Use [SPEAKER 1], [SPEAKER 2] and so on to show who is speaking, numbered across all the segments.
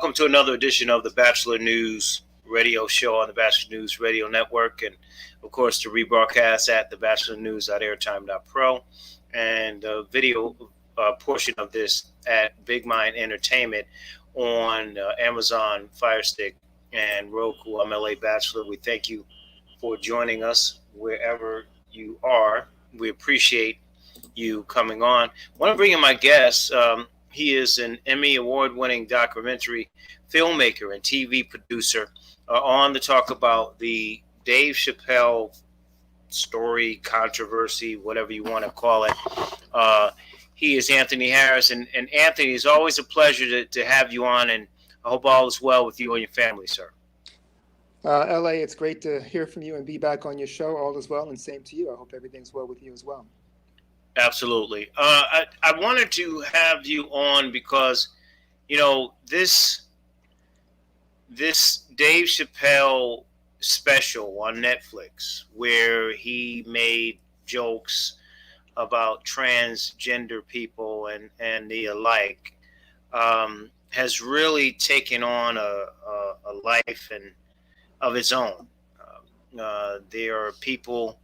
[SPEAKER 1] welcome to another edition of the Bachelor News radio show on the Bachelor News Radio Network, and of course the rebroadcast at the Bachelor News.airtime.pro, and the video portion of this at Big Mind Entertainment on Amazon Fire Stick and Roku. I'm LA Bachelor. We thank you for joining us wherever you are. We appreciate you coming on. I want to bring in my guest. He is an Emmy award-winning documentary filmmaker and TV producer, on to talk about the Dave Chapelle story, controversy, whatever you want to call it. He is Anthony Harris, and Anthony, it's always a pleasure to have you on, and I hope all is well with you and your family, sir.
[SPEAKER 2] LA, it's great to hear from you and be back on your show. All is well, and same to you. I hope everything's well with you as well.
[SPEAKER 1] Absolutely. I wanted to have you on because, you know, this Dave Chapelle special on Netflix, where he made jokes about transgender people and the alike, has really taken on a life of its own. There are people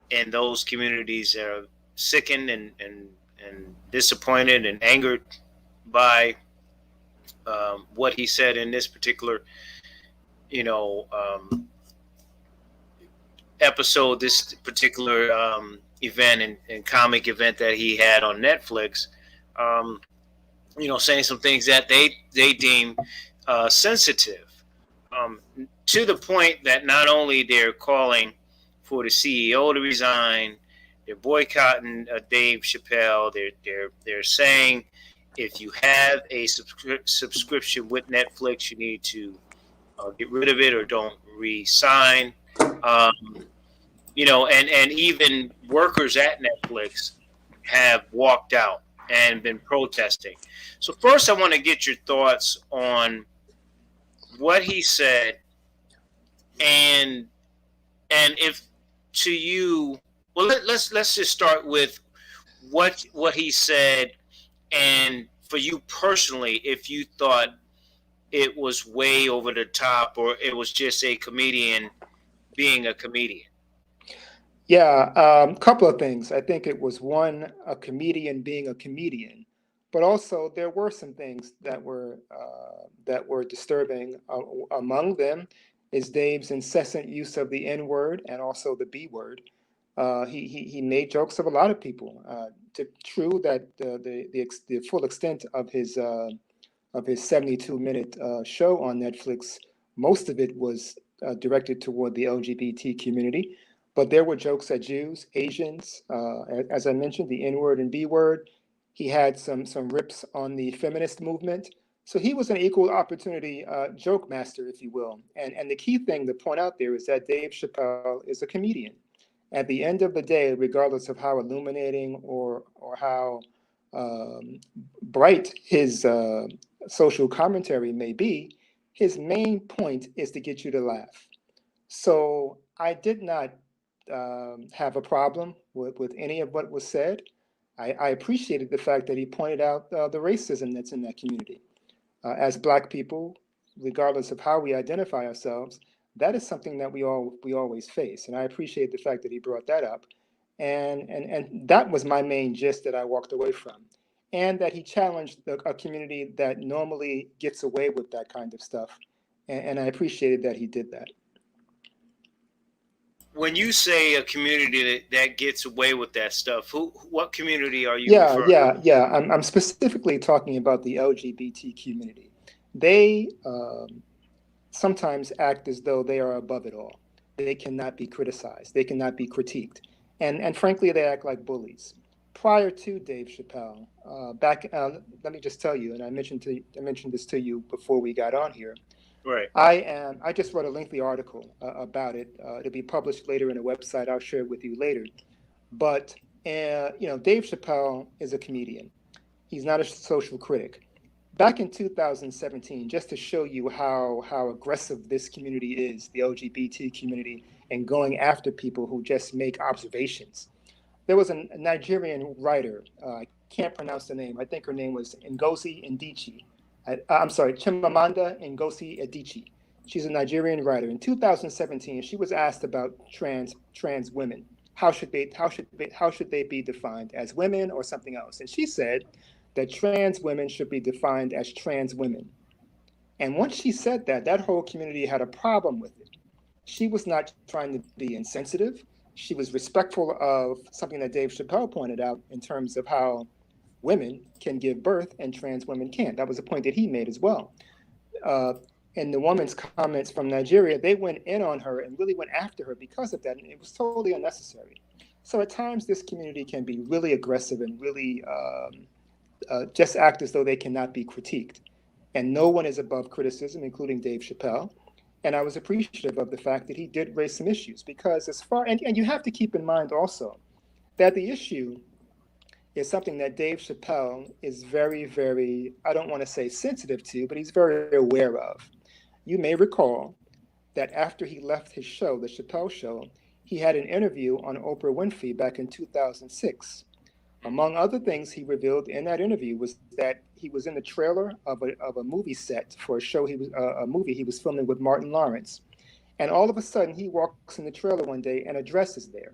[SPEAKER 1] in those communities that are sickened and disappointed and angered by what he said in this particular, episode, this particular event and comic event that he had on Netflix. Saying some things that they deem sensitive, to the point that not only they're calling for the CEO to resign, they're boycotting Dave Chapelle. They're saying if you have a subscription with Netflix, you need to get rid of it or don't re-sign. And even workers at Netflix have walked out and been protesting. So first, I want to get your thoughts on what he said, and if to you. Well, let's just start with what he said, and for you personally, if you thought it was way over the top or it was just a comedian being a comedian.
[SPEAKER 2] Yeah, a couple of things. I think it was one, a comedian being a comedian, but also there were some things that were disturbing. Among them is Dave's incessant use of the N word and also the B word. He made jokes of a lot of people. True that the full extent of his 72-minute show on Netflix, most of it was directed toward the LGBT community, but there were jokes at Jews, Asians, as I mentioned, the N word and B word. He had some rips on the feminist movement. So he was an equal opportunity joke master, if you will. And the key thing to point out there is that Dave Chapelle is a comedian. At the end of the day, regardless of how illuminating or how bright his social commentary may be, his main point is to get you to laugh. So I did not have a problem with any of what was said. I appreciated the fact that he pointed out the racism that's in that community. As Black people, regardless of how we identify ourselves, that is something that we always face. And I appreciate the fact that he brought that up. And that was my main gist that I walked away from. And that he challenged a community that normally gets away with that kind of stuff. And I appreciated that he did that.
[SPEAKER 1] When you say a community that gets away with that stuff, what community are you referring to?
[SPEAKER 2] Yeah. I'm specifically talking about the LGBT community. They sometimes act as though they are above it all. They cannot be criticized. They cannot be critiqued. And frankly, they act like bullies. Prior to Dave Chapelle, let me just tell you, and I mentioned this to you before we got on here.
[SPEAKER 1] Right.
[SPEAKER 2] I just wrote a lengthy article about it. It'll be published later in a website. I'll share it with you later. But Dave Chapelle is a comedian. He's not a social critic. Back in 2017, just to show you how aggressive this community is, the LGBT community, and going after people who just make observations. There was a Nigerian writer, I can't pronounce the name. I think her name was Ngozi Ndichie. I'm sorry, Chimamanda Ngozi Adichie. She's a Nigerian writer. In 2017, she was asked about trans women. How should they be defined as women or something else? And she said that trans women should be defined as trans women. And once she said that, that whole community had a problem with it. She was not trying to be insensitive. She was respectful of something that Dave Chappelle pointed out in terms of how women can give birth and trans women can't. That was a point that he made as well. Uh, and the woman's comments from Nigeria, they went in on her and really went after her because of that, and it was totally unnecessary. So at times, this community can be really aggressive and really just act as though they cannot be critiqued. And no one is above criticism, including Dave Chappelle. And I was appreciative of the fact that he did raise some issues because and you have to keep in mind also that the issue is something that Dave Chappelle is very, very, I don't want to say sensitive to, but he's very aware of. You may recall that after he left his show, the Chappelle Show, he had an interview on Oprah Winfrey back in 2006. Among other things he revealed in that interview was that he was in the trailer of a movie set for a movie he was filming with Martin Lawrence. And all of a sudden, he walks in the trailer one day and a dress is there.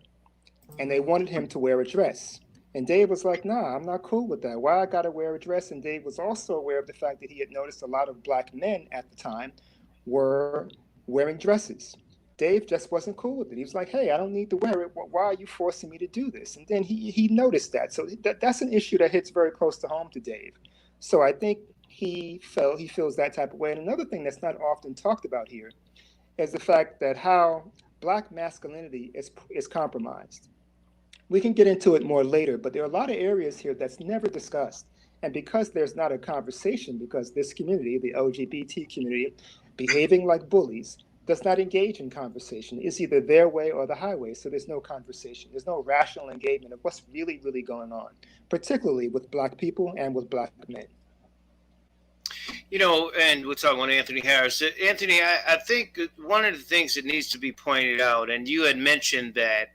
[SPEAKER 2] And they wanted him to wear a dress. And Dave was like, nah, I'm not cool with that. Why I got to wear a dress? And Dave was also aware of the fact that he had noticed a lot of black men at the time were wearing dresses. Dave just wasn't cool with it. He was like, hey, I don't need to wear it. Why are you forcing me to do this? And then he noticed that. So that's an issue that hits very close to home to Dave. So I think he feels that type of way. And another thing that's not often talked about here is the fact that how black masculinity is compromised. We can get into it more later, but there are a lot of areas here that's never discussed. And because there's not a conversation, because this community, the LGBT community, behaving like bullies, does not engage in conversation. It's either their way or the highway. So there's no conversation. There's no rational engagement of what's really, really going on, particularly with black people and with black men.
[SPEAKER 1] And we're talking about Anthony Harris. Anthony, I think one of the things that needs to be pointed out, and you had mentioned that,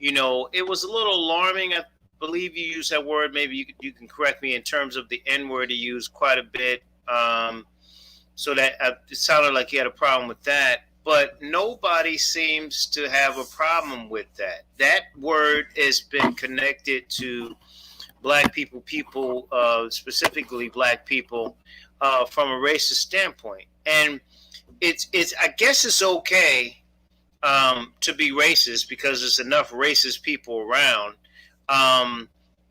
[SPEAKER 1] it was a little alarming. I believe you used that word. Maybe you can correct me in terms of the N word he used quite a bit. So that it sounded like he had a problem with that. But nobody seems to have a problem with that. That word has been connected to black people, specifically black people, from a racist standpoint. And it's I guess it's okay to be racist because there's enough racist people around,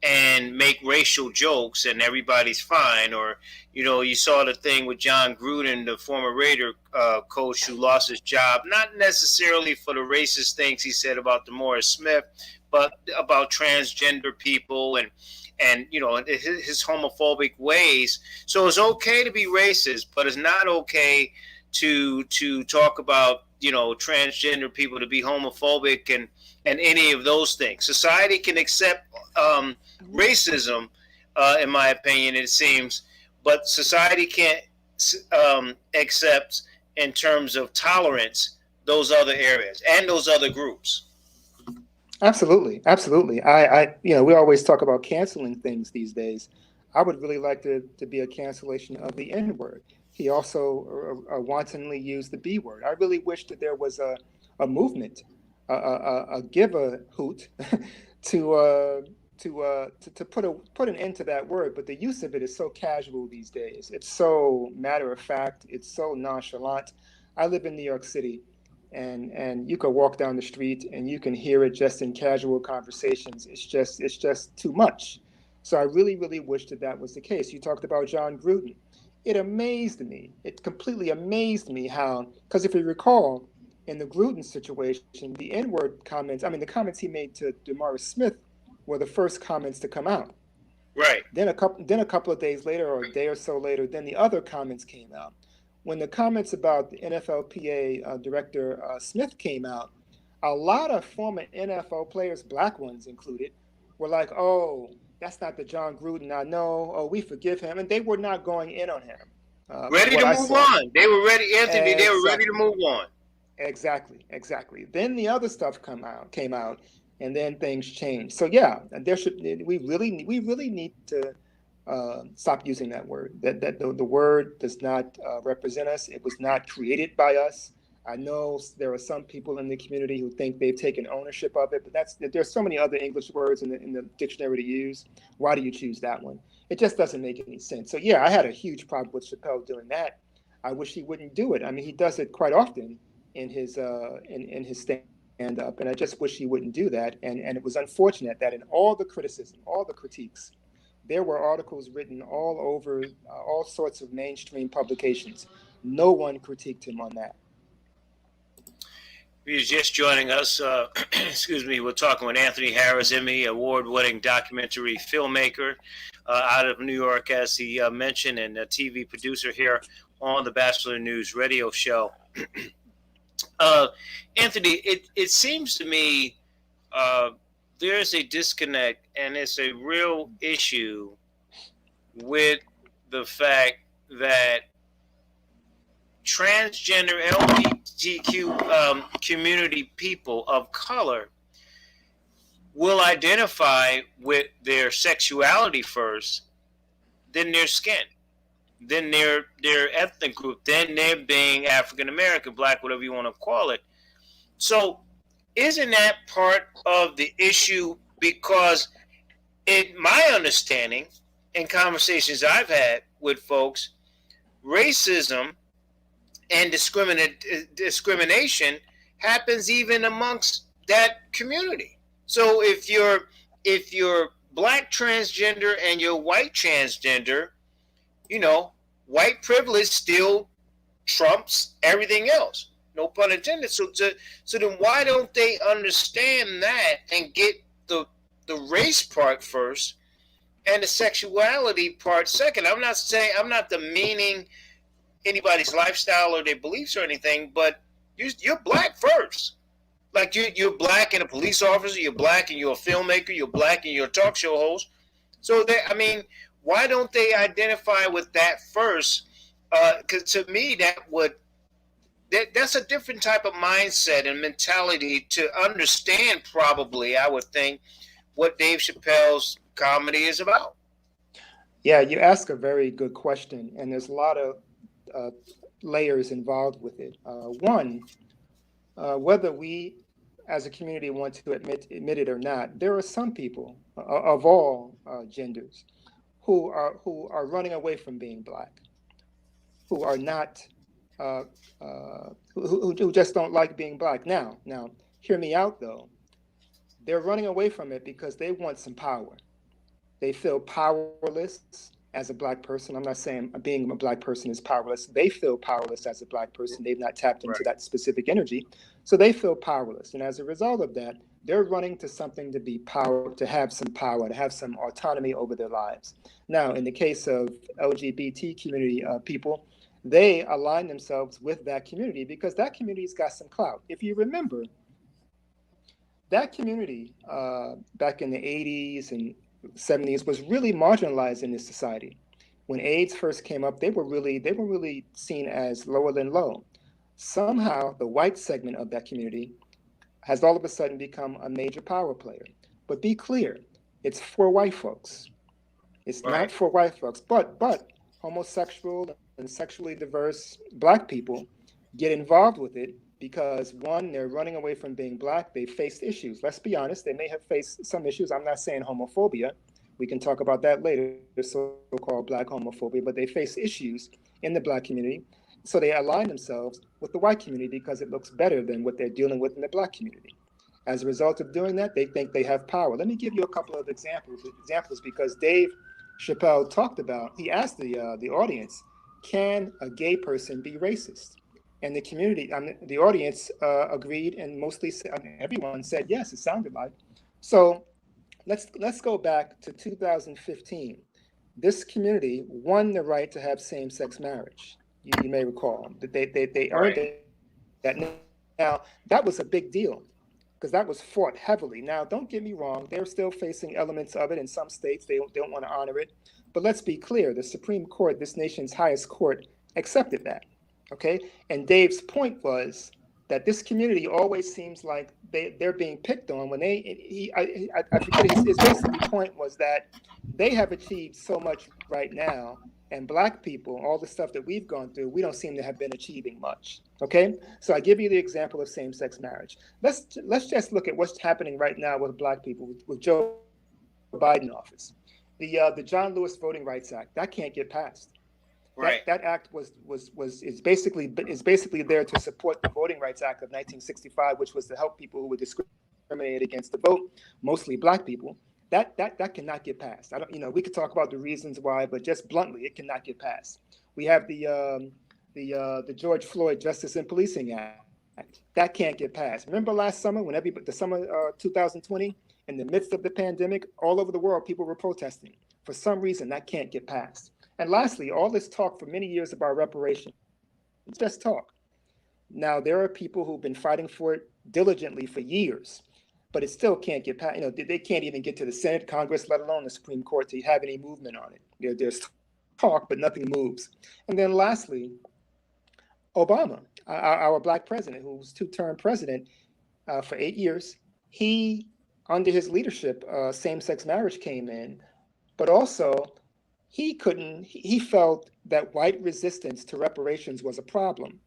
[SPEAKER 1] and make racial jokes and everybody's fine. Or, you saw the thing with John Gruden, the former Raider coach who lost his job, not necessarily for the racist things he said about DeMaurice Smith, but about transgender people and his homophobic ways. So it's okay to be racist, but it's not okay to talk about transgender people, to be homophobic and any of those things. Society can accept racism, in my opinion, it seems, but society can't accept, in terms of tolerance, those other areas and those other groups.
[SPEAKER 2] Absolutely, absolutely. We always talk about canceling things these days. I would really like to be a cancellation of the N word. He also wantonly used the B word. I really wish that there was a movement, a give a hoot, to put an end to that word. But the use of it is so casual these days. It's so matter of fact. It's so nonchalant. I live in New York City. And you could walk down the street and you can hear it just in casual conversations. It's just too much. So I really, really wish that was the case. You talked about John Gruden. It amazed me. It completely amazed me how, because if you recall, in the Gruden situation, the N-word comments, the comments he made to DeMaurice Smith were the first comments to come out.
[SPEAKER 1] Right.
[SPEAKER 2] Then a couple of days later, or a day or so later, then the other comments came out. When the comments about the NFLPA director Smith came out, a lot of former NFL players, black ones included, were like, oh, that's not the John Gruden I know. Oh, we forgive him. And they were not going in on him.
[SPEAKER 1] Ready to move on. They were ready, Anthony. Exactly. They were ready to move on.
[SPEAKER 2] Exactly. Then the other stuff came out, and then things changed. So yeah, we really need to stop using that word. That the word does not represent us. It was not created by us. I know there are some people in the community who think they've taken ownership of it, but there's so many other English words in the dictionary to use. Why do you choose that one? It just doesn't make any sense. So yeah, I had a huge problem with Chapelle doing that. I wish he wouldn't do it. I mean, he does it quite often in his stand up, and I just wish he wouldn't do that. And it was unfortunate that in all the criticism, all the critiques, there were articles written all over all sorts of mainstream publications. No one critiqued him on that.
[SPEAKER 1] If you're just joining us, excuse me, we're talking with Anthony Harris, Emmy award-winning documentary filmmaker out of New York, as he mentioned, and a TV producer here on the Bachelor News radio show. Anthony, it seems to me there's a disconnect, and it's a real issue with the fact that transgender LGBTQ community people of color will identify with their sexuality first, then their skin, then their ethnic group, then their being African American, Black, whatever you want to call it. So isn't that part of the issue? Because in my understanding, in conversations I've had with folks, racism and discrimination happens even amongst that community. So if you're Black transgender and you're white transgender, you know, white privilege still trumps everything else. No pun intended. So then why don't they understand that and get the race part first and the sexuality part second? I'm not demeaning anybody's lifestyle or their beliefs or anything, but you're Black first. Like you're Black and a police officer, you're Black and you're a filmmaker, you're Black and you're a talk show host. So why don't they identify with that first? Because to me, that's a different type of mindset and mentality to understand, probably, I would think, what Dave Chappelle's comedy is about.
[SPEAKER 2] Yeah, you ask a very good question, and there's a lot of layers involved with it. One, whether we as a community want to admit it or not, there are some people of all genders who are running away from being Black, who are not, who just don't like being Black. Now, hear me out though. They're running away from it because they want some power. They feel powerless as a Black person. I'm not saying being a Black person is powerless. They feel powerless as a Black person. They've not tapped into that specific energy. So they feel powerless. And as a result of that, they're running to something to be power, to have some power, to have some autonomy over their lives. Now, in the case of LGBT community people, they align themselves with that community because that community's got some clout. If you remember, that community back in the 80s and 70s was really marginalized in this society. When AIDS first came up, they were really seen as lower than low. Somehow, the white segment of that community has all of a sudden become a major power player. But be clear, it's for white folks. It's not for white folks, but homosexual and sexually diverse Black people get involved with it because, one, they're running away from being Black. They faced issues. Let's be honest, they may have faced some issues. I'm not saying homophobia. We can talk about that later, the so-called Black homophobia, but they face issues in the Black community. So they align themselves with the white community because it looks better than what they're dealing with in the Black community. As a result of doing that, they think they have power. Let me give you a couple of examples because Dave Chappelle talked about, he asked the audience, can a gay person be racist? And the community, the audience agreed, and everyone said yes, it sounded like. So let's go back to 2015. This community won the right to have same-sex marriage. You may recall that they earned that. Now, that was a big deal because that was fought heavily. Now, don't get me wrong, they're still facing elements of it. In some states, they don't want to honor it. But let's be clear, the Supreme Court, this nation's highest court, accepted that. Okay? And Dave's point was that this community always seems like they're being picked on when I forget his basic point was that they have achieved so much right now, and Black people, all the stuff that we've gone through, we don't seem to have been achieving much. Okay, so I give you the example of same-sex marriage. Let's just look at what's happening right now with Black people with Joe Biden office. The John Lewis Voting Rights Act that can't get passed.
[SPEAKER 1] Right.
[SPEAKER 2] That act is basically there to support the Voting Rights Act of 1965, which was to help people who were discriminated against the vote, mostly Black people. That cannot get passed. I don't, we could talk about the reasons why, but just bluntly, it cannot get passed. We have the George Floyd Justice and Policing Act. That can't get passed. Remember last summer when the summer 2020, in the midst of the pandemic, all over the world, people were protesting. For some reason, that can't get passed. And lastly, all this talk for many years about reparations, it's just talk. Now, there are people who've been fighting for it diligently for years, but it still can't get passed. They can't even get to the Senate, Congress, let alone the Supreme Court to have any movement on it. There's talk, but nothing moves. And then lastly, Obama, our Black president, who was two-term president for 8 years, under his leadership, same-sex marriage came in, but also he felt that white resistance to reparations was a problem.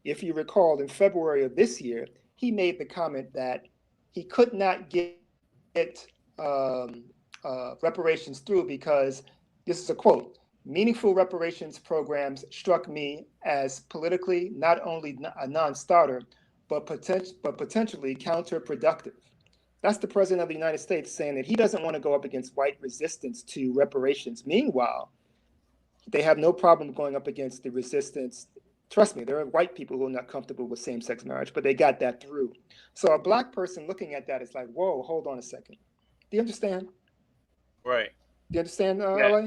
[SPEAKER 2] If you recall, in February of this year, he made the comment that he could not get reparations through because, this is a quote, meaningful reparations programs struck me as politically not only a non-starter, but potentially counterproductive. That's the president of the United States saying that he doesn't want to go up against white resistance to reparations. Meanwhile, they have no problem going up against the resistance. Trust me, there are white people who are not comfortable with same-sex marriage, but they got that through. So a Black person looking at that is like, whoa, hold on a second. Do you understand?
[SPEAKER 1] Right.
[SPEAKER 2] Do you understand,
[SPEAKER 1] Yeah.
[SPEAKER 2] LA?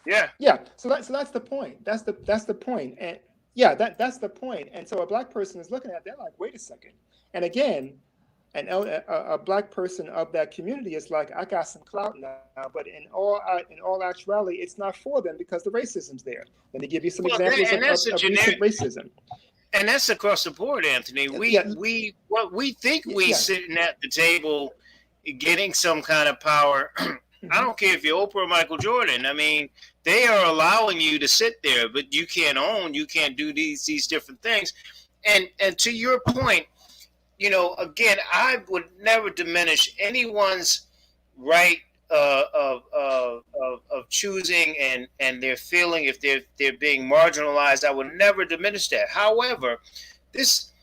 [SPEAKER 1] Yeah.
[SPEAKER 2] Yeah. So that's the point. That's the point. And yeah, that's the point. And so a Black person is looking at that like, wait a second. And again, a Black person of that community is like, I got some clout now, but in all actuality, it's not for them because the racism's there. Let me give you some examples of recent racism.
[SPEAKER 1] And that's across the board, Anthony. We think we sitting at the table getting some kind of power. I don't care if you're Oprah or Michael Jordan. I mean, they are allowing you to sit there, but you can't do these different things. And to your point, again, I would never diminish anyone's right of choosing and their feeling if they're being marginalized. I would never diminish that. However, this,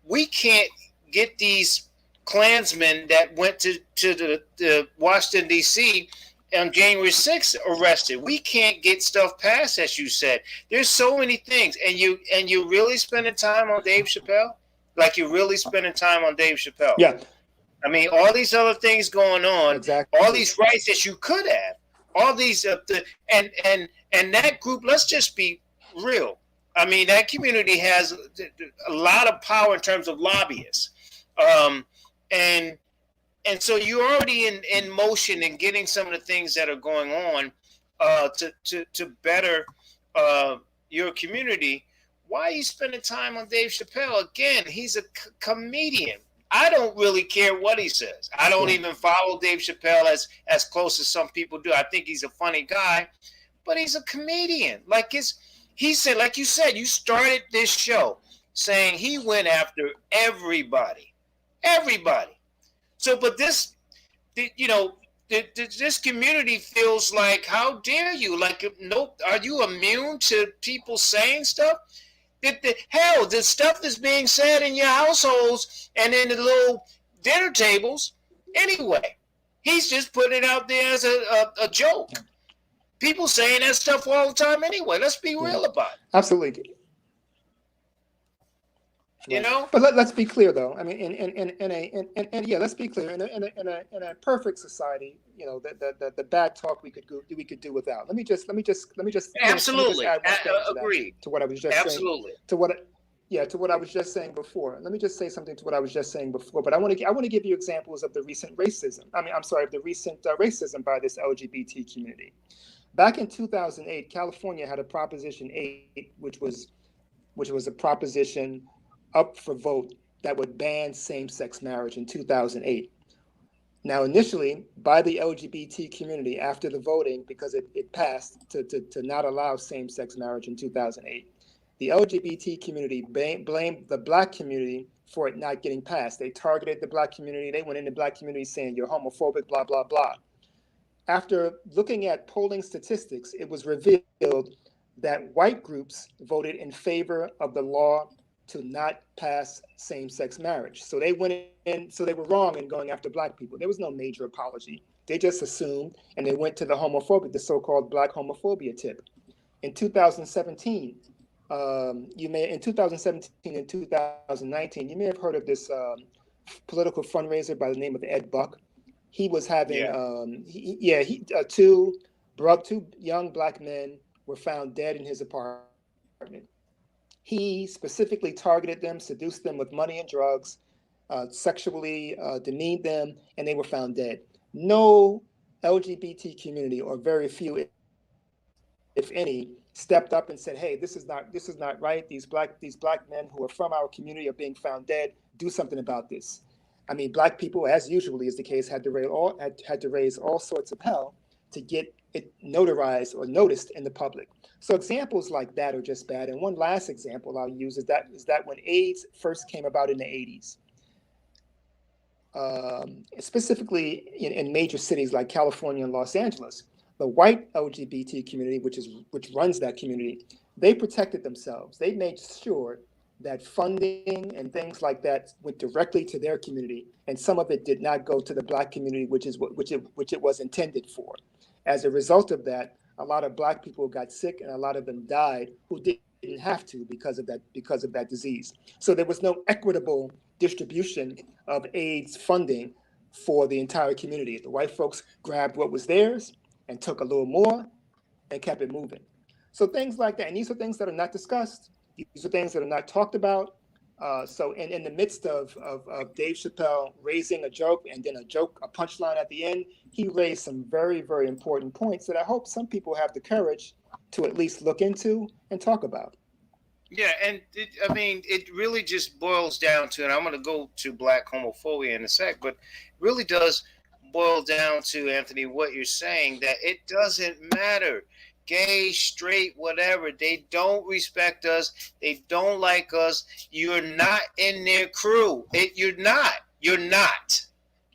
[SPEAKER 1] we can't get these Klansmen that went to the Washington D.C. on January 6th arrested. We can't get stuff passed, as you said. There's so many things, and you really spending time on Dave Chapelle. Like you're really spending time on Dave Chapelle.
[SPEAKER 2] Yeah.
[SPEAKER 1] I mean, all these other things going on,
[SPEAKER 2] exactly.
[SPEAKER 1] All these rights that you could have, all these and that group. Let's just be real. I mean, that community has a lot of power in terms of lobbyists, and so you're already in motion and getting some of the things that are going on to better your community. Why are you spending time on Dave Chapelle? Again, he's a comedian. I don't really care what he says. I don't even follow Dave Chapelle as close as some people do. I think he's a funny guy, but he's a comedian. He said, like you said, you started this show saying he went after everybody. So, but this community feels like, how dare you? Like, nope, are you immune to people saying stuff? The stuff that's being said in your households and in the little dinner tables, anyway, he's just putting it out there as a joke. People saying that stuff all the time anyway. Let's be real about it.
[SPEAKER 2] Absolutely. But let's be clear, though. I mean, let's be clear. In a perfect society, the bad talk we could do without. Let me just
[SPEAKER 1] absolutely
[SPEAKER 2] agree to what I was just
[SPEAKER 1] absolutely
[SPEAKER 2] saying. To what I was just saying before. Let me just say something to what I was just saying before. But I want to give you examples of the recent racism. Of the recent racism by this LGBT community. Back in 2008, California had a Proposition 8, which was a proposition up for vote that would ban same-sex marriage in 2008. Now, initially, by the LGBT community after the voting, because it passed to not allow same-sex marriage in 2008, the LGBT community blamed the Black community for it not getting passed. They targeted the Black community. They went into the Black community saying, you're homophobic, blah, blah, blah. After looking at polling statistics, it was revealed that white groups voted in favor of the law to not pass same-sex marriage. So they went in, so they were wrong in going after Black people. There was no major apology. They just assumed, and they went to the homophobic, the so-called Black homophobia tip. In 2017, in 2017 and 2019, you may have heard of this political fundraiser by the name of Ed Buck. He was having, two young Black men were found dead in his apartment. He specifically targeted them, seduced them with money and drugs, sexually demeaned them, and they were found dead. No LGBT community, or very few, if any, stepped up and said, "Hey, this is not right. These black men who are from our community are being found dead. Do something about this." I mean, Black people, as usually is the case, had to raise all sorts of hell to get it notarized or noticed in the public. So examples like that are just bad. And one last example I'll use is that when AIDS first came about in the 80s, specifically in major cities like California and Los Angeles, the white LGBT community, which runs that community, they protected themselves. They made sure that funding and things like that went directly to their community, and some of it did not go to the Black community, which it was intended for. As a result of that, a lot of Black people got sick, and a lot of them died who didn't have to because of that disease. So there was no equitable distribution of AIDS funding for the entire community. The white folks grabbed what was theirs and took a little more and kept it moving. So things like that, and these are things that are not discussed. These are things that are not talked about. So in the midst of Dave Chapelle raising a joke and then a punchline at the end, he raised some very, very important points that I hope some people have the courage to at least look into and talk about.
[SPEAKER 1] Yeah, and it really just boils down to, and I'm going to go to Black homophobia in a sec, but really does boil down to, Anthony, what you're saying, that it doesn't matter. Gay, straight, whatever, they don't respect us. They don't like us. You're not in their crew. You're not. You're not.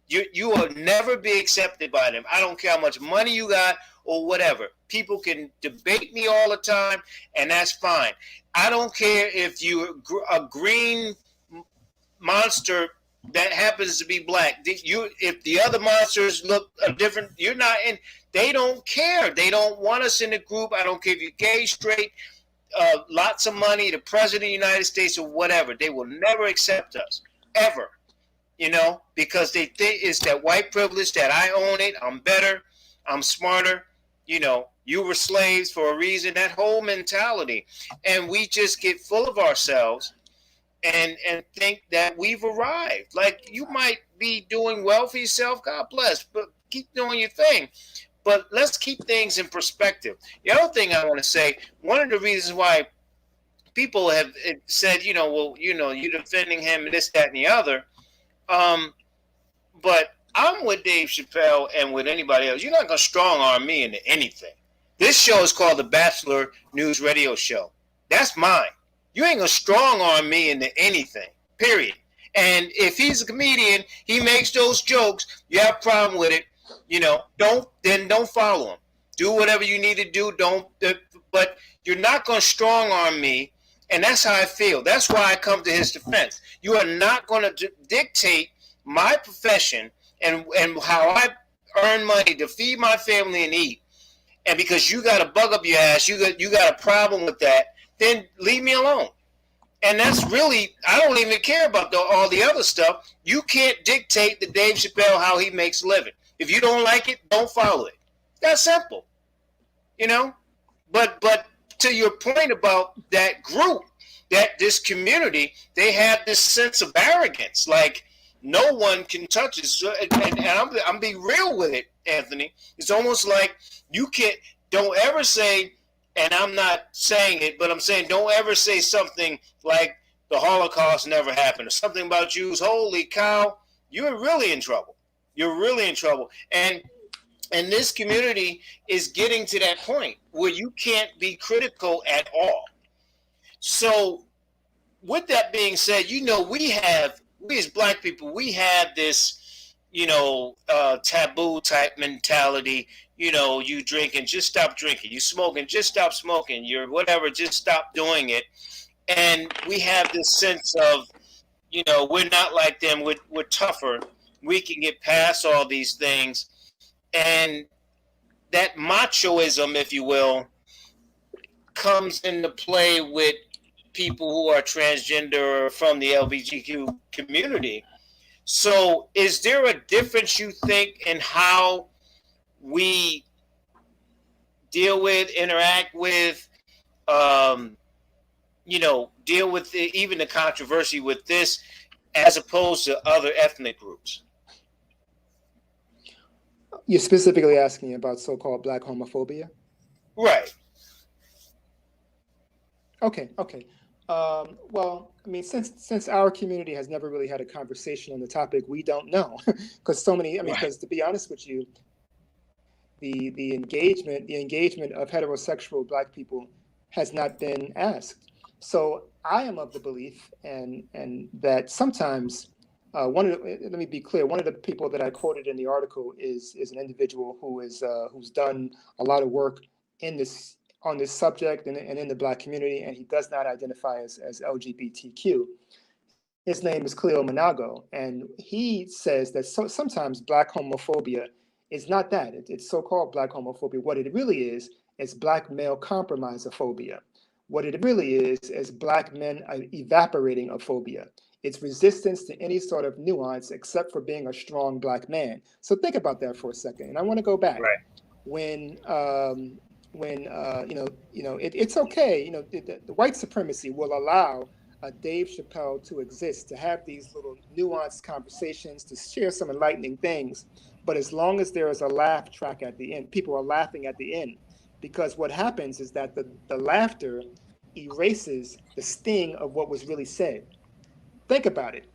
[SPEAKER 1] You will never be accepted by them. I don't care how much money you got or whatever. People can debate me all the time, and that's fine. I don't care if you're a green monster that happens to be Black. If the other monsters look different, you're not in. They don't care. They don't want us in the group. I don't care if you're gay, straight, lots of money, the president of the United States or whatever. They will never accept us, ever. Because they think it's that white privilege that I own it, I'm better, I'm smarter, you were slaves for a reason, that whole mentality. And we just get full of ourselves and think that we've arrived. Like, you might be doing well for yourself, God bless, but keep doing your thing. But let's keep things in perspective. The other thing I want to say, one of the reasons why people have said, you're defending him and this, that, and the other, but I'm with Dave Chapelle and with anybody else. You're not going to strong arm me into anything. This show is called the Bachelor News Radio Show. That's mine. You ain't going to strong arm me into anything, period. And if he's a comedian, he makes those jokes, you have a problem with it, don't follow him. Do whatever you need to do. But you're not going to strong arm me. And that's how I feel. That's why I come to his defense. You are not going to dictate my profession and how I earn money to feed my family and eat. And because you got a bug up your ass, you got a problem with that, then leave me alone. And that's really, I don't even care about all the other stuff. You can't dictate to Dave Chapelle how he makes a living. If you don't like it, don't follow it. That's simple. But to your point about that group, this community, they have this sense of arrogance, like no one can touch us. And I'm being real with it, Anthony. It's almost like don't ever say, and I'm not saying it, but I'm saying don't ever say something like the Holocaust never happened, or something about Jews, holy cow, you're really in trouble. You're really in trouble. And this community is getting to that point where you can't be critical at all. So with that being said, we as black people, we have this, taboo type mentality. You drinking, just stop drinking. You smoking, just stop smoking. You're whatever, just stop doing it. And we have this sense of, we're not like them. We're tougher. We can get past all these things. And that machoism, if you will, comes into play with people who are transgender or from the LGBTQ community. So is there a difference, you think, in how we deal with, interact with, deal with even the controversy with this as opposed to other ethnic groups?
[SPEAKER 2] You're specifically asking about so-called black homophobia?
[SPEAKER 1] Right.
[SPEAKER 2] Okay. Well, I mean, since our community has never really had a conversation on the topic, we don't know, because because to be honest with you, the engagement of heterosexual black people has not been asked. So I am of the belief, and that sometimes let me be clear. One of the people that I quoted in the article is an individual who's done a lot of work on this subject and in the black community, and he does not identify as LGBTQ. His name is Cleo Monago, and he says that sometimes black homophobia is not that. It's so-called black homophobia. What it really is black male compromisophobia. What it really is black men evaporating phobia. It's resistance to any sort of nuance except for being a strong black man. So think about that for a second. And I want to go back.
[SPEAKER 1] Right.
[SPEAKER 2] When it's okay. The white supremacy will allow Dave Chapelle to exist, to have these little nuanced conversations, to share some enlightening things. But as long as there is a laugh track at the end, people are laughing at the end, because what happens is that the laughter erases the sting of what was really said. Think about it.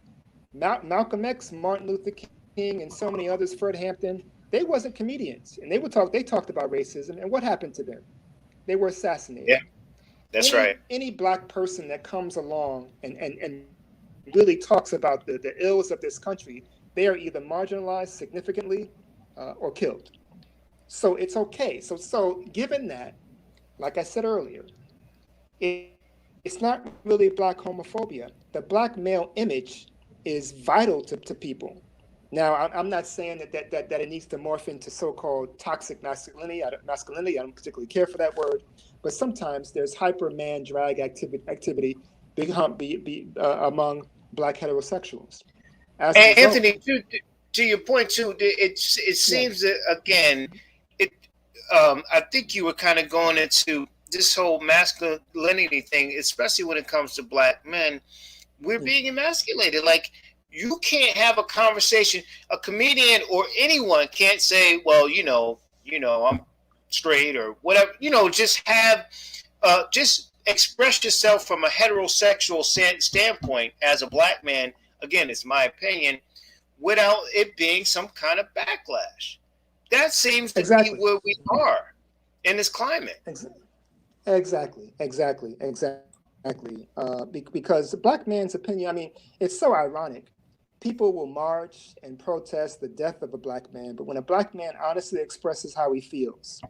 [SPEAKER 2] Malcolm X, Martin Luther King, and so many others, Fred Hampton, they wasn't comedians, and they talked about racism, and what happened to them? They were assassinated.
[SPEAKER 1] Yeah, that's right.
[SPEAKER 2] Any black person that comes along and really talks about the ills of this country, they are either marginalized significantly or killed. So it's okay. So given that, like I said earlier, it's not really black homophobia. The black male image is vital to people. Now, I'm not saying that it needs to morph into so-called toxic masculinity. I don't particularly care for that word, but sometimes there's hyper man drag activity among black heterosexuals.
[SPEAKER 1] And Anthony, to your point too, it seems that again, I think you were kind of going into this whole masculinity thing, especially when it comes to black men. We're being emasculated. Like, you can't have a conversation. A comedian or anyone can't say, well, I'm straight or whatever. Just express yourself from a heterosexual standpoint as a black man. Again, it's my opinion, without it being some kind of backlash. That seems to be where we are in this climate.
[SPEAKER 2] Exactly. Because the black man's opinion, I mean, it's so ironic. People will march and protest the death of a black man, but when a black man honestly expresses how he feels,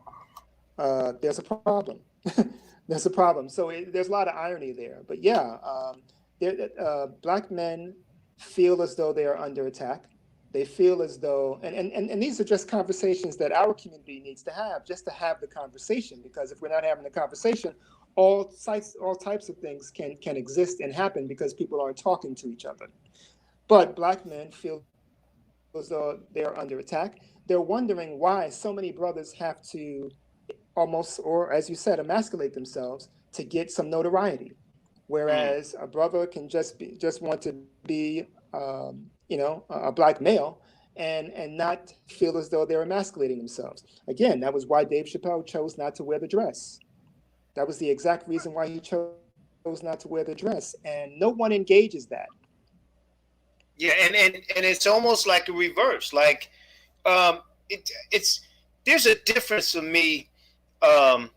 [SPEAKER 2] there's a problem. There's a problem. So there's a lot of irony there. But yeah, black men feel as though they are under attack. They feel as though, and these are just conversations that our community needs to have, just to have the conversation. Because if we're not having the conversation, all types of things can exist and happen because people aren't talking to each other. But black men feel as though they're under attack. They're wondering why so many brothers have to almost, or as you said, emasculate themselves to get some notoriety, whereas a brother can just want to be, a black male and not feel as though they're emasculating themselves. Again, that was why Dave Chapelle chose not to wear the dress. That was the exact reason why he chose not to wear the dress, and no one engages that.
[SPEAKER 1] Yeah, and it's almost like a reverse. Like it's there's a difference for me, um,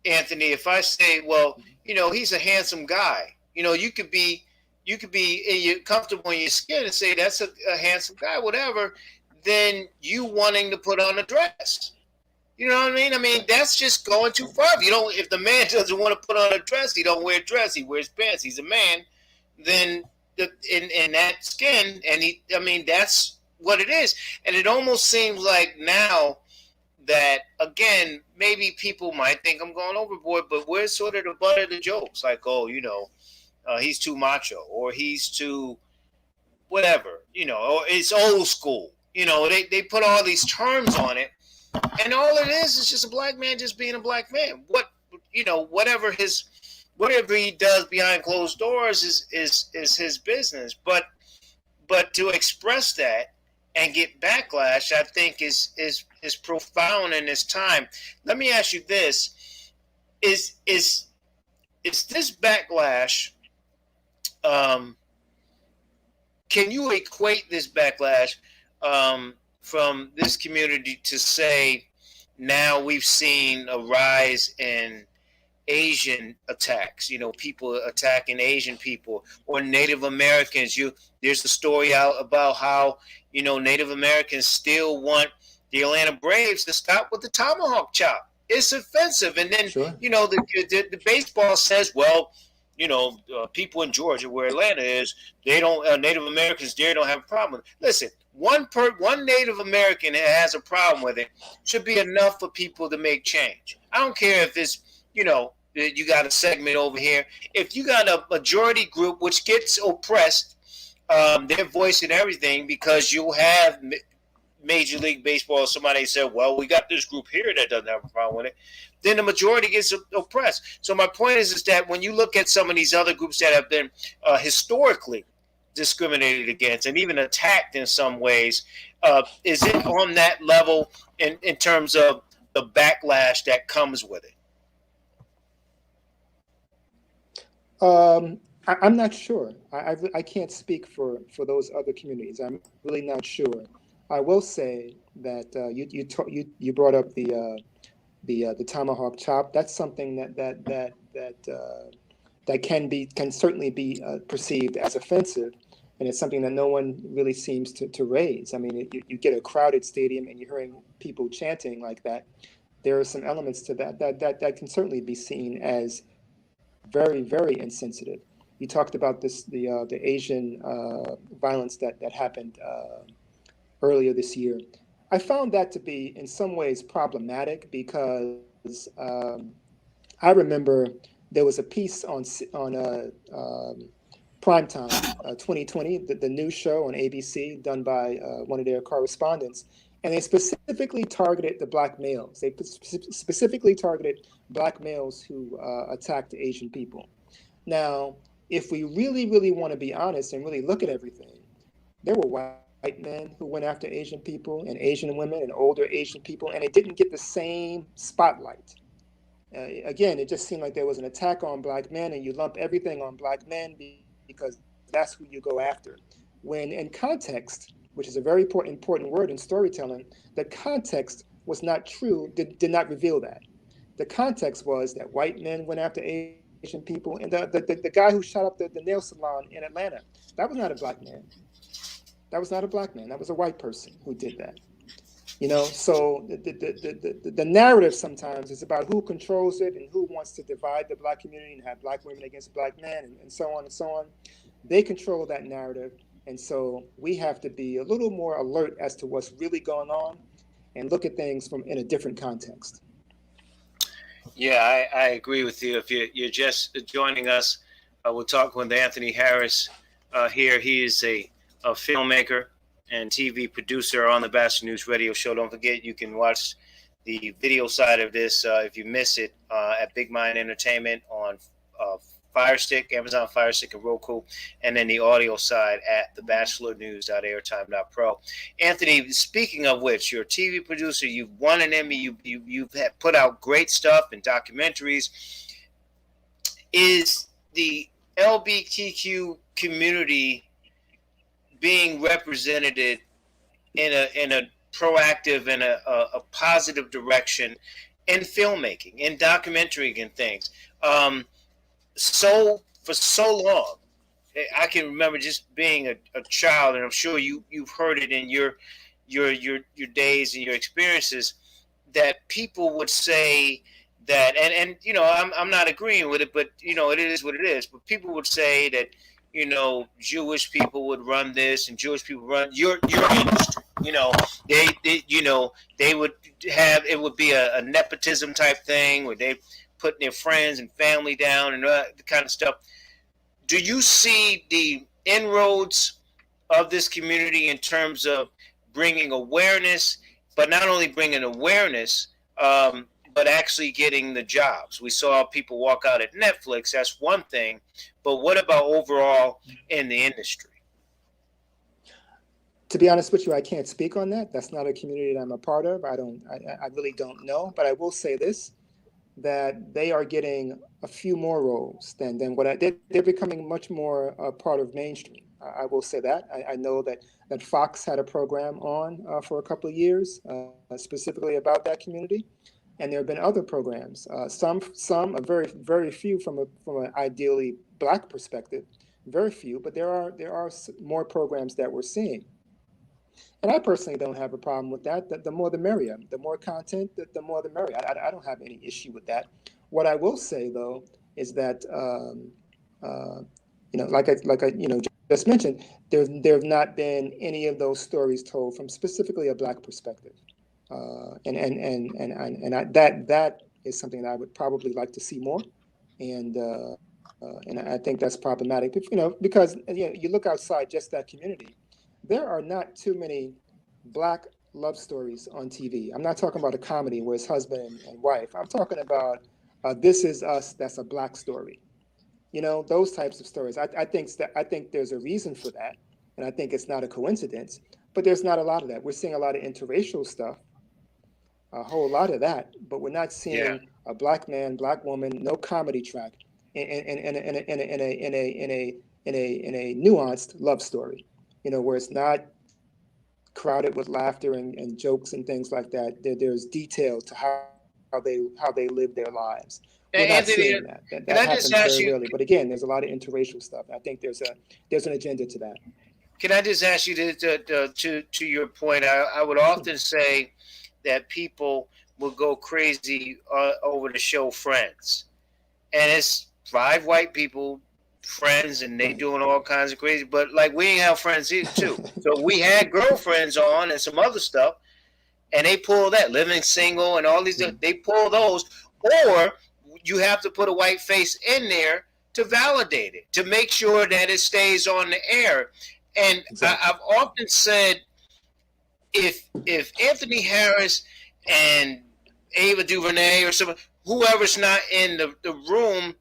[SPEAKER 1] Anthony. If I say, well, he's a handsome guy. You could be comfortable in your skin and say that's a handsome guy, whatever. Then you wanting to put on a dress. You know what I mean? I mean,
[SPEAKER 2] Right.
[SPEAKER 1] that's just going too far. If you don't, if the man doesn't want to put on a dress, he don't wear a dress. He wears pants. He's a man. Then in that skin, and I mean, that's what it is. And it almost seems like now that again, maybe people might think I'm going overboard, but we're sort of the butt of the jokes. Like, oh, he's too macho, or he's too whatever, or it's old school. They put all these terms on it, and all it is just a black man just being a black man. Whatever he does behind closed doors is his business. But to express that and get backlash, I think is profound in this time. Let me ask you this: is this backlash? Um, can you equate this backlash from this community to say now we've seen a rise in Asian attacks, people attacking Asian people or Native Americans? There's a story out about how, Native Americans still want the Atlanta Braves to stop with the tomahawk chop. It's offensive. And then,
[SPEAKER 2] Sure.
[SPEAKER 1] the baseball says, well, people in Georgia, where Atlanta is, they don't. Native Americans there don't have a problem. Listen, one Native American that has a problem with it should be enough for people to make change. I don't care if it's you got a segment over here. If you got a majority group which gets oppressed, their voice and everything, because you have Major League Baseball, somebody said, well, we got this group here that doesn't have a problem with it, then the majority gets oppressed. So my point is that when you look at some of these other groups that have been historically discriminated against and even attacked in some ways, is it on that level in terms of the backlash that comes with it?
[SPEAKER 2] I'm not sure. I can't speak for those other communities. I'm really not sure. I will say that you brought up the tomahawk chop. That's something that can certainly be perceived as offensive, and it's something that no one really seems to raise. I mean, you get a crowded stadium and you're hearing people chanting like that. There are some elements to that can certainly be seen as very, very insensitive. You talked about the Asian violence that happened earlier this year. I found that to be in some ways problematic because I remember there was a piece on Primetime 2020, the news show on ABC done by one of their correspondents, and they specifically targeted the black males. They specifically targeted black males who attacked Asian people. Now, if we really, really want to be honest and really look at everything, there were white men who went after Asian people and Asian women and older Asian people, and it didn't get the same spotlight. Again, it just seemed like there was an attack on black men, and you lump everything on black men because that's who you go after. When in context, which is a very important word in storytelling, the context was not true, did not reveal that. The context was that white men went after Asian people, and the guy who shot up the nail salon in Atlanta, that was not a black man. That was not a black man. That was a white person who did that. So the narrative sometimes is about who controls it and who wants to divide the black community and have black women against black men and so on and so on. They control that narrative. And so we have to be a little more alert as to what's really going on and look at things in a different context.
[SPEAKER 1] Yeah, I agree with you. If you're just joining us, we're talking with Anthony Harris here. He is a filmmaker and TV producer on the Bastard News Radio Show. Don't forget, you can watch the video side of this if you miss it at Big Mind Entertainment on Fire Stick, Amazon Fire Stick, and Roku, and then the audio side at thebachelornews.airtime.pro. Anthony, speaking of which, you're a TV producer. You've won an Emmy. You've put out great stuff and documentaries. is the LGBTQ community being represented in a proactive and a positive direction in filmmaking, in documentary and things. So for so long, I can remember just being a child, and I'm sure you've heard it in your days and your experiences, that people would say that, and I'm not agreeing with it, but it is what it is. But people would say that Jewish people would run this and Jewish people run your industry. They would have, it would be a nepotism type thing where they put their friends and family down and the kind of stuff. Do you see the inroads of this community in terms of bringing awareness, but not only bringing awareness, but actually getting the jobs? We saw people walk out at Netflix. That's one thing, but what about overall in the industry?
[SPEAKER 2] To be honest with you, I can't speak on that. That's not a community that I'm a part of. I really don't know. But I will say this, that they are getting a few more roles than what they're becoming much more a part of mainstream. I will say that. I know that Fox had a program on for a couple of years, specifically about that community. And there have been other programs, some a very few from an ideally Black perspective, very few, but there are more programs that we're seeing. And I personally don't have a problem with that. The more the merrier. The more content, the more the merrier. I don't have any issue with that. What I will say though is that like I just mentioned, there have not been any of those stories told from specifically a Black perspective, that is something that I would probably like to see more, and I think that's problematic. Because you look outside just that community. There are not too many Black love stories on TV. I'm not talking about a comedy where it's husband and wife. I'm talking about This Is Us. That's a Black story. Those types of stories. I think there's a reason for that, and I think it's not a coincidence. But there's not a lot of that. We're seeing a lot of interracial stuff, a whole lot of that, but we're not seeing a Black man, Black woman, no comedy track in a nuanced love story. Where it's not crowded with laughter and jokes and things like that. There's detail to how they live their lives. We're not
[SPEAKER 1] Anthony,
[SPEAKER 2] seeing that. That
[SPEAKER 1] can I just
[SPEAKER 2] happens
[SPEAKER 1] ask
[SPEAKER 2] very
[SPEAKER 1] you?
[SPEAKER 2] rarely. But again, there's a lot of interracial stuff. I think there's an agenda to that.
[SPEAKER 1] Can I just ask you to your point? I would often say that people will go crazy over the show Friends, and it's five white people friends, and they doing all kinds of crazy. But like we ain't have friends here too, so we had girlfriends on and some other stuff, and they pull that living single and all these. They pull those, or you have to put a white face in there to validate it, to make sure that it stays on the air. And
[SPEAKER 2] Exactly.
[SPEAKER 1] I've often said, if Anthony Harris and Ava DuVernay or some whoever's not in the room,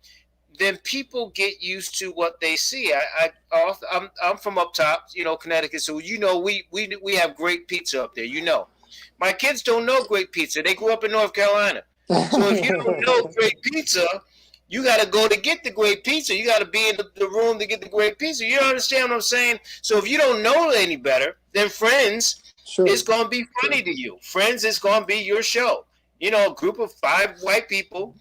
[SPEAKER 1] then people get used to what they see. I'm from up top, Connecticut, so we have great pizza up there. My kids don't know great pizza. They grew up in North Carolina, so if you don't know great pizza, you got to go to get the great pizza. You got to be in the room to get the great pizza. You understand what I'm saying? So if you don't know any better, then Friends is going to be funny to you. Friends is going to be your show. A group of five white people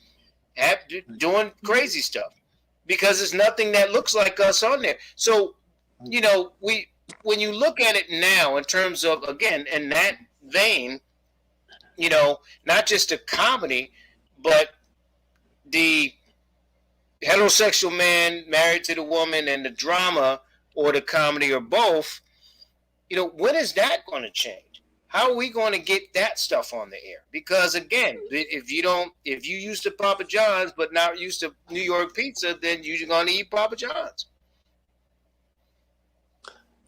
[SPEAKER 1] doing crazy stuff because there's nothing that looks like us on there. So, when you look at it now in terms of, again, in that vein, not just a comedy, but the heterosexual man married to the woman and the drama or the comedy or both, when is that going to change? How are we going to get that stuff on the air? Because again, if you used to Papa John's but not used to New York pizza, then you're going to eat Papa John's.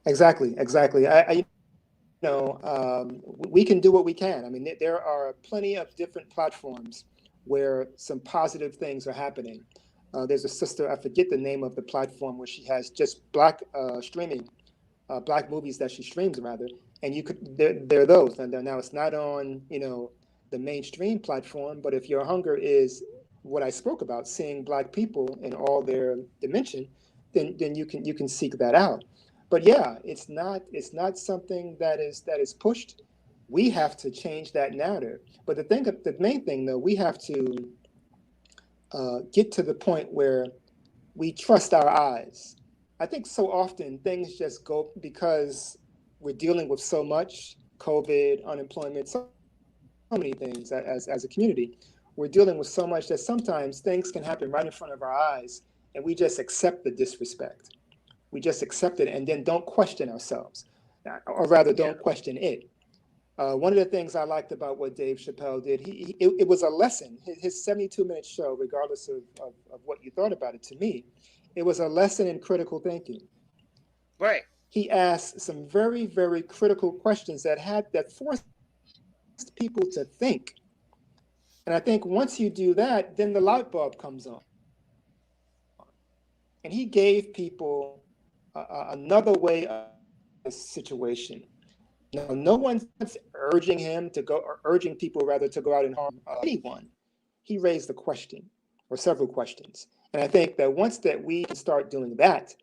[SPEAKER 2] Exactly. We can do what we can. I mean, there are plenty of different platforms where some positive things are happening. There's a sister, I forget the name of the platform, where she has just Black streaming, Black movies that she streams rather, and there are those. And now it's not on the mainstream platform, but if your hunger is what I spoke about, seeing Black people in all their dimension, then you can seek that out. But yeah, it's not something that is pushed. We have to change that narrative. But the main thing though, we have to get to the point where we trust our eyes. I think so often things just go because we're dealing with so much COVID, unemployment, so many things as a community. We're dealing with so much that sometimes things can happen right in front of our eyes and we just accept the disrespect. We just accept it and then don't question ourselves, or rather, don't
[SPEAKER 1] Yeah.
[SPEAKER 2] question it. One of the things I liked about what Dave Chappelle did, it was a lesson. His 72-minute show, regardless of what you thought about it, to me, it was a lesson in critical thinking.
[SPEAKER 1] Right.
[SPEAKER 2] He asked some very, very critical questions that forced people to think. And I think once you do that, then the light bulb comes on. And he gave people another way of looking at this situation. Now, no one's urging him to go, or urging people rather to go out and harm anyone. He raised a question or several questions. And I think that once that we can start doing that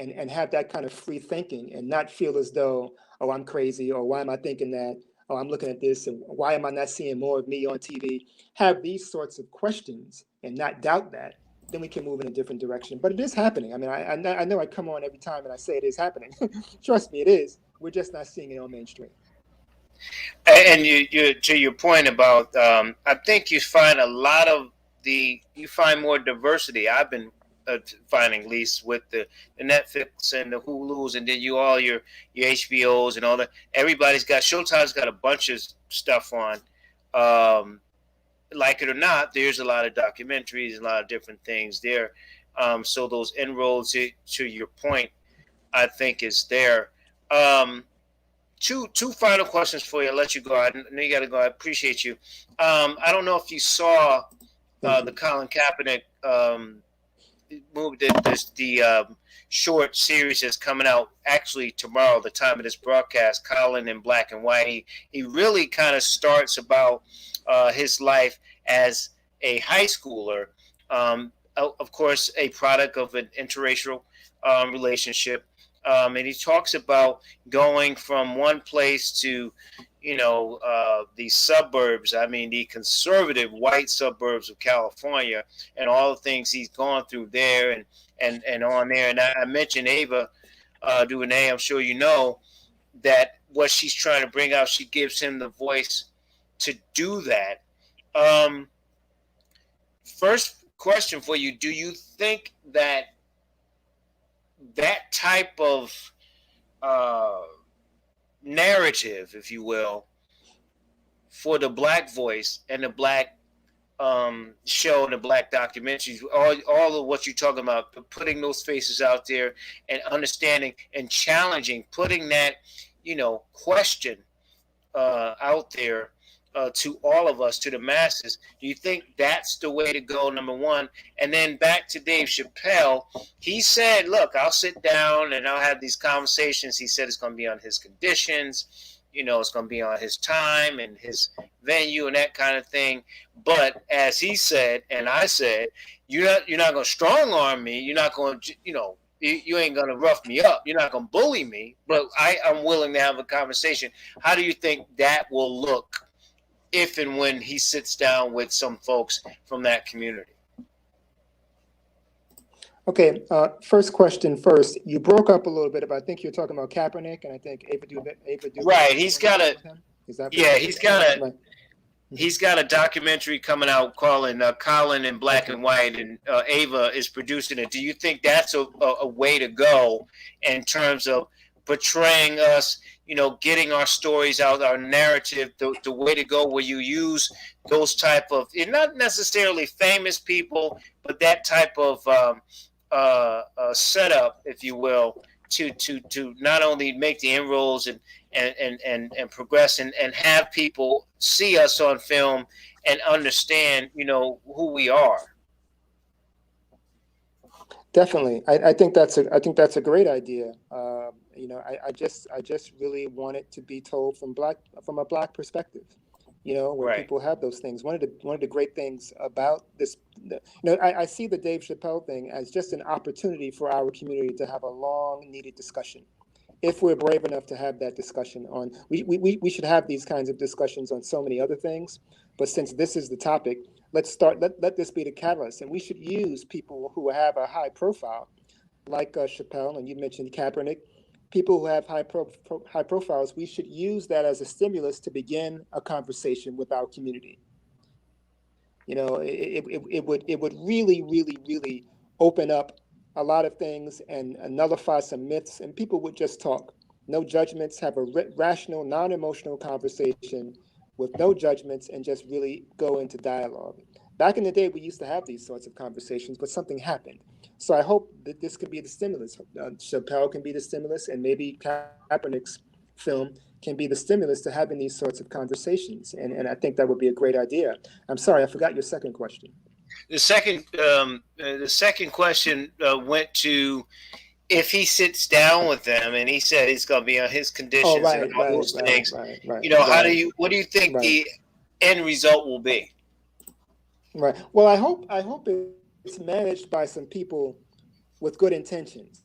[SPEAKER 2] and have that kind of free thinking and not feel as though, oh, I'm crazy, or why am I thinking that? Oh, I'm looking at this, and why am I not seeing more of me on TV? Have these sorts of questions and not doubt that, then we can move in a different direction. But it is happening. I mean, I know I come on every time and I say it is happening. Trust me, it is. We're just not seeing it on mainstream.
[SPEAKER 1] And you to your point about, I think you find a lot of you find more diversity. I've been finding, at least with the Netflix and the Hulu's, and then your HBOs and all that. Everybody's got Showtime's got a bunch of stuff on. Um, like it or not, there's a lot of documentaries, a lot of different things there. So those inroads, to your point, I think is there. Um, two final questions for you. I'll let you go. I know you got to go. I appreciate you. I don't know if you saw
[SPEAKER 2] Thank
[SPEAKER 1] the
[SPEAKER 2] you.
[SPEAKER 1] Colin Kaepernick movie. There's the short series that's coming out actually tomorrow. The time of this broadcast, Colin in black and white. He really kind of starts about his life as a high schooler. Of course, a product of an interracial relationship. And he talks about going from one place to, the suburbs. I mean, the conservative white suburbs of California, and all the things he's gone through there, and on there. And I mentioned Ava DuVernay. I'm sure you know that what she's trying to bring out. She gives him the voice to do that. Um, First question for you: do you think that type of uh, narrative, if you will, for the black voice and the black show and the black documentaries, all of what you're talking about, putting those faces out there and understanding and challenging, putting that, question out there to all of us, to the masses. Do you think that's the way to go, number one? And then back to Dave Chappelle, he said, look, I'll sit down and I'll have these conversations. He said it's going to be on his conditions, it's going to be on his time and his venue and that kind of thing. But as he said, and I said, you're not going to strong arm me. You're not going to, you ain't going to rough me up. You're not going to bully me, but I'm willing to have a conversation. How do you think that will look if and when he sits down with some folks from that community?
[SPEAKER 2] Okay, first question first. You broke up a little bit, but I think you're talking about Kaepernick, and I think Ava DuVernay
[SPEAKER 1] Right.
[SPEAKER 2] is the
[SPEAKER 1] He's
[SPEAKER 2] one you're
[SPEAKER 1] got
[SPEAKER 2] talking
[SPEAKER 1] a
[SPEAKER 2] with him. Is that
[SPEAKER 1] yeah.
[SPEAKER 2] right? Mhm.
[SPEAKER 1] He's got a documentary coming out calling Colin in black
[SPEAKER 2] Okay.
[SPEAKER 1] and white, and Ava is producing it. Do you think that's a way to go in terms of portraying us? Getting our stories out, our narrative, the way to go, where you use those type of, and not necessarily famous people, but that type of setup, if you will, to not only make the inroads and progress and have people see us on film and understand, who we are.
[SPEAKER 2] Definitely, I think that's a great idea. I just really want it to be told from a black perspective. where
[SPEAKER 1] Right.
[SPEAKER 2] people have those things. One of the great things about this, I see the Dave Chappelle thing as just an opportunity for our community to have a long needed discussion. If we're brave enough to have that discussion on, we should have these kinds of discussions on so many other things. But since this is the topic, let this be the catalyst. And we should use people who have a high profile, like Chappelle, and you mentioned Kaepernick, people who have high profiles. We should use that as a stimulus to begin a conversation with our community. It would really, really, really open up a lot of things and nullify some myths, and people would just talk. No judgments, have a rational, non-emotional conversation with no judgments, and just really go into dialogue. Back in the day, we used to have these sorts of conversations, but something happened. So I hope that this could be the stimulus. Chappelle can be the stimulus, and maybe Kaepernick's film can be the stimulus to having these sorts of conversations. And I think that would be a great idea. I'm sorry, I forgot your second question.
[SPEAKER 1] The second question went to if he sits down with them and he said it's going to be on his
[SPEAKER 2] Oh,
[SPEAKER 1] conditions and
[SPEAKER 2] right,
[SPEAKER 1] all
[SPEAKER 2] right,
[SPEAKER 1] those
[SPEAKER 2] right,
[SPEAKER 1] things.
[SPEAKER 2] right, right,
[SPEAKER 1] How do
[SPEAKER 2] right,
[SPEAKER 1] you? What do you think
[SPEAKER 2] right,
[SPEAKER 1] the end result will be?
[SPEAKER 2] right. Well, I hope it's managed by some people with good intentions,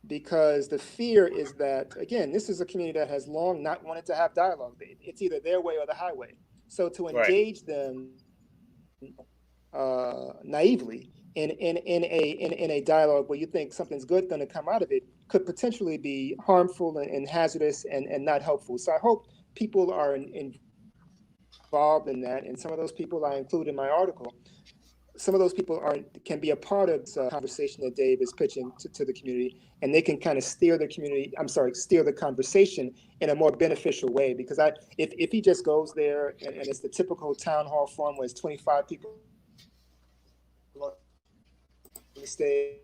[SPEAKER 2] because the fear is that, again, this is a community that has long not wanted to have dialogue. It's either their way or the highway. So to
[SPEAKER 1] Right.
[SPEAKER 2] engage them naively in a dialogue where you think something's good going to come out of it could potentially be harmful and hazardous and not helpful. So I hope people are involved in that, and some of those people I include in my article. Some of those people can be a part of this conversation that Dave is pitching to the community, and they can kind of steer the community. I'm sorry, steer the conversation in a more beneficial way. Because if he just goes there and it's the typical town hall forum where it's 25 people on the stage,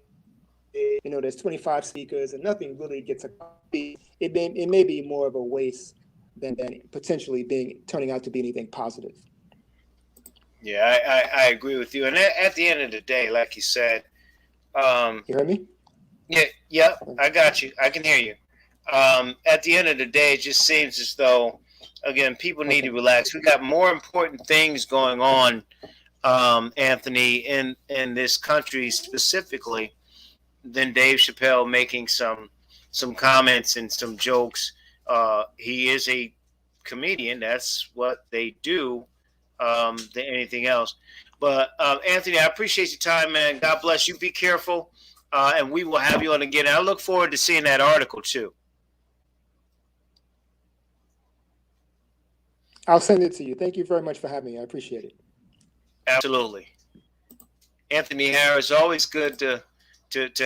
[SPEAKER 2] there's 25 speakers and nothing really gets accomplished. It may be more of a waste than potentially turning out to be anything positive.
[SPEAKER 1] Yeah, I agree with you. And at the end of the day, like you said, um,
[SPEAKER 2] You heard me?
[SPEAKER 1] yeah, I got you. I can hear you. At the end of the day, it just seems as though, again, people need
[SPEAKER 2] Okay.
[SPEAKER 1] to relax. We got more important things going on, Anthony, in this country specifically than Dave Chappelle making some comments and some jokes. He is a comedian. That's what they do. Than anything else. But Anthony, I appreciate your time, man. God bless you. Be careful, and we will have you on again. I look forward to seeing that article too.
[SPEAKER 2] I'll send it to you. Thank you very much for having me. I appreciate it.
[SPEAKER 1] Absolutely, Anthony Harris. Always good to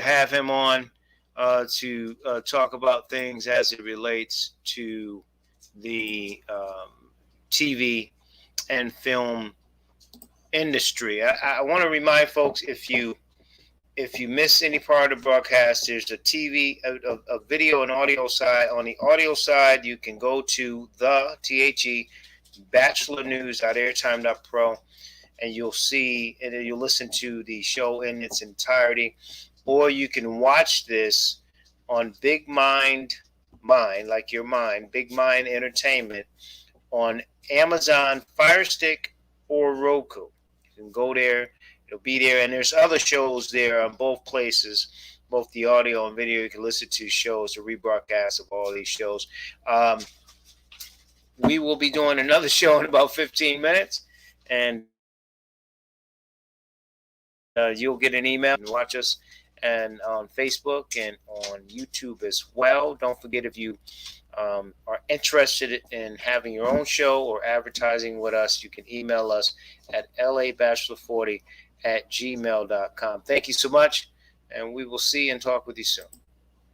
[SPEAKER 1] have him on to talk about things as it relates to the TV and film industry. I want to remind folks if you miss any part of the broadcast, there's a TV, a video and audio side. On the audio side, you can go to the THE bachelornews.airtime.pro and you'll see and you'll listen to the show in its entirety. Or you can watch this on Big Mind, like your mind, Big Mind Entertainment on Amazon Fire Stick or Roku. You can go there, it'll be there, and there's other shows there on both places, both the audio and video. You can listen to shows, the rebroadcast of all these shows. We will be doing another show in about 15 minutes, and you'll get an email and watch us and on Facebook and on YouTube as well. Don't forget if you are interested in having your own show or advertising with us, you can email us at labachelor40@gmail.com. Thank you so much, and we will see and talk with you soon.